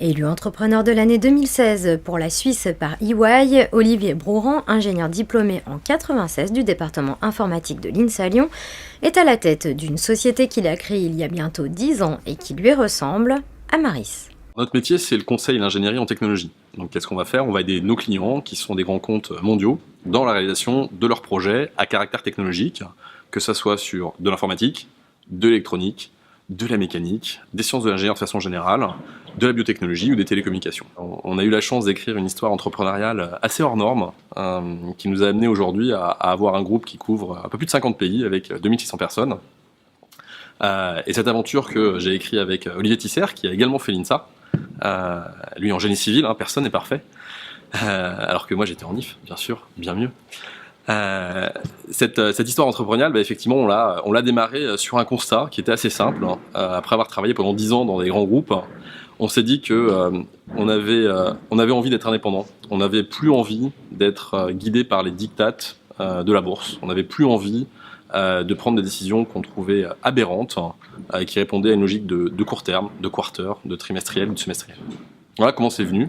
Élu entrepreneur de l'année 2016 pour la Suisse par EY, Olivier Brouran, ingénieur diplômé en 96 du département informatique de l'INSA Lyon, est à la tête d'une société qu'il a créée il y a bientôt 10 ans et qui lui ressemble, Amaris. Notre métier, c'est le conseil et l'ingénierie en technologie. Donc, qu'est-ce qu'on va faire? On va aider nos clients, qui sont des grands comptes mondiaux, dans la réalisation de leurs projets à caractère technologique, que ce soit sur de l'informatique, de l'électronique, de la mécanique, des sciences de l'ingénieur de façon générale, de la biotechnologie ou des télécommunications. On a eu la chance d'écrire une histoire entrepreneuriale assez hors norme, qui nous a amené aujourd'hui à avoir un groupe qui couvre un peu plus de 50 pays avec 2600 personnes. Et cette aventure que j'ai écrite avec Olivier Tisser, qui a également fait l'INSA, lui en génie civil, personne n'est parfait, alors que moi j'étais en IF, bien sûr, bien mieux. Cette histoire entrepreneuriale, effectivement, on l'a démarré sur un constat qui était assez simple. Après avoir travaillé pendant 10 ans dans des grands groupes, on s'est dit que on avait envie d'être indépendant. On n'avait plus envie d'être guidé par les diktats de la bourse. On n'avait plus envie de prendre des décisions qu'on trouvait aberrantes, qui répondaient à une logique de court terme, de quarter, de trimestriel ou de semestriel. Voilà comment c'est venu.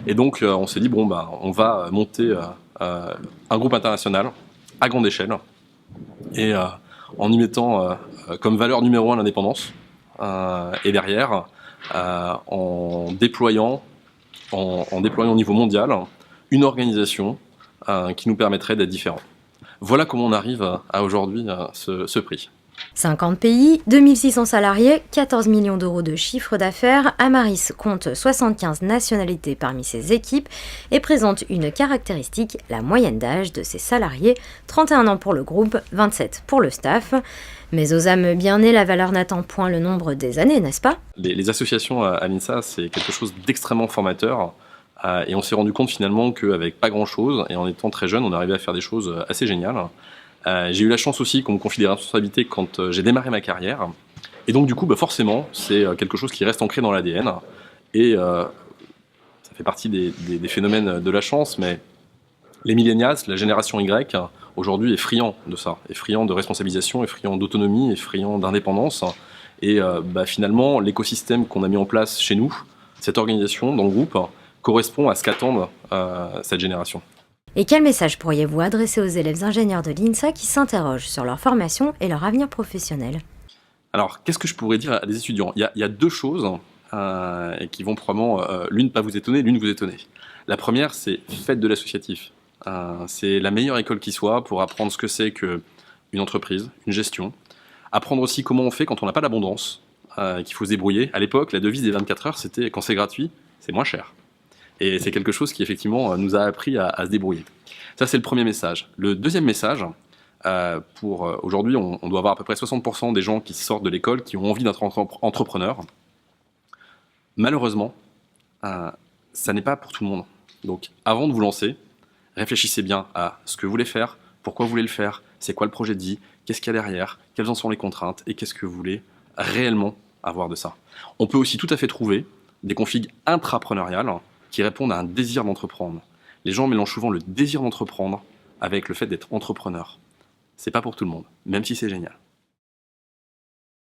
Et donc on s'est dit, on va monter un groupe international à grande échelle et en y mettant comme valeur numéro 1 l'indépendance et derrière en déployant au niveau mondial une organisation qui nous permettrait d'être différents. Voilà comment on arrive à aujourd'hui ce prix. 50 pays, 2600 salariés, 14 millions d'euros de chiffre d'affaires, Amaris compte 75 nationalités parmi ses équipes et présente une caractéristique, la moyenne d'âge de ses salariés, 31 ans pour le groupe, 27 pour le staff. Mais aux âmes bien nées, la valeur n'attend point le nombre des années, n'est-ce pas? Les associations à l'INSA, c'est quelque chose d'extrêmement formateur. Et on s'est rendu compte finalement qu'avec pas grand-chose, et en étant très jeune, on arrivait à faire des choses assez géniales. J'ai eu la chance aussi qu'on me confie des responsabilités quand j'ai démarré ma carrière. Et donc du coup, forcément, c'est quelque chose qui reste ancré dans l'ADN. Et ça fait partie des phénomènes de la chance, mais les millennials, la génération Y, aujourd'hui est friand de ça, est friand de responsabilisation, est friand d'autonomie, est friand d'indépendance. Et finalement, l'écosystème qu'on a mis en place chez nous, cette organisation dans le groupe, correspond à ce qu'attendent cette génération. Et quel message pourriez-vous adresser aux élèves ingénieurs de l'INSA qui s'interrogent sur leur formation et leur avenir professionnel? Alors, qu'est-ce que je pourrais dire à des étudiants? Il y a deux choses qui vont probablement, l'une pas vous étonner, l'une vous étonner. La première, c'est faites de l'associatif. C'est la meilleure école qui soit pour apprendre ce que c'est qu'une entreprise, une gestion. Apprendre aussi comment on fait quand on n'a pas d'abondance, qu'il faut se débrouiller. À l'époque, la devise des 24 heures, c'était quand c'est gratuit, c'est moins cher. Et c'est quelque chose qui, effectivement, nous a appris à se débrouiller. Ça, c'est le premier message. Le deuxième message, aujourd'hui, on doit avoir à peu près 60% des gens qui sortent de l'école qui ont envie d'être entrepreneurs. Malheureusement, ça n'est pas pour tout le monde. Donc, avant de vous lancer, réfléchissez bien à ce que vous voulez faire, pourquoi vous voulez le faire, c'est quoi le projet de vie, qu'est-ce qu'il y a derrière, quelles en sont les contraintes et qu'est-ce que vous voulez réellement avoir de ça. On peut aussi tout à fait trouver des configs intrapreneuriales qui répondent à un désir d'entreprendre. Les gens mélangent souvent le désir d'entreprendre avec le fait d'être entrepreneur. C'est pas pour tout le monde, même si c'est génial.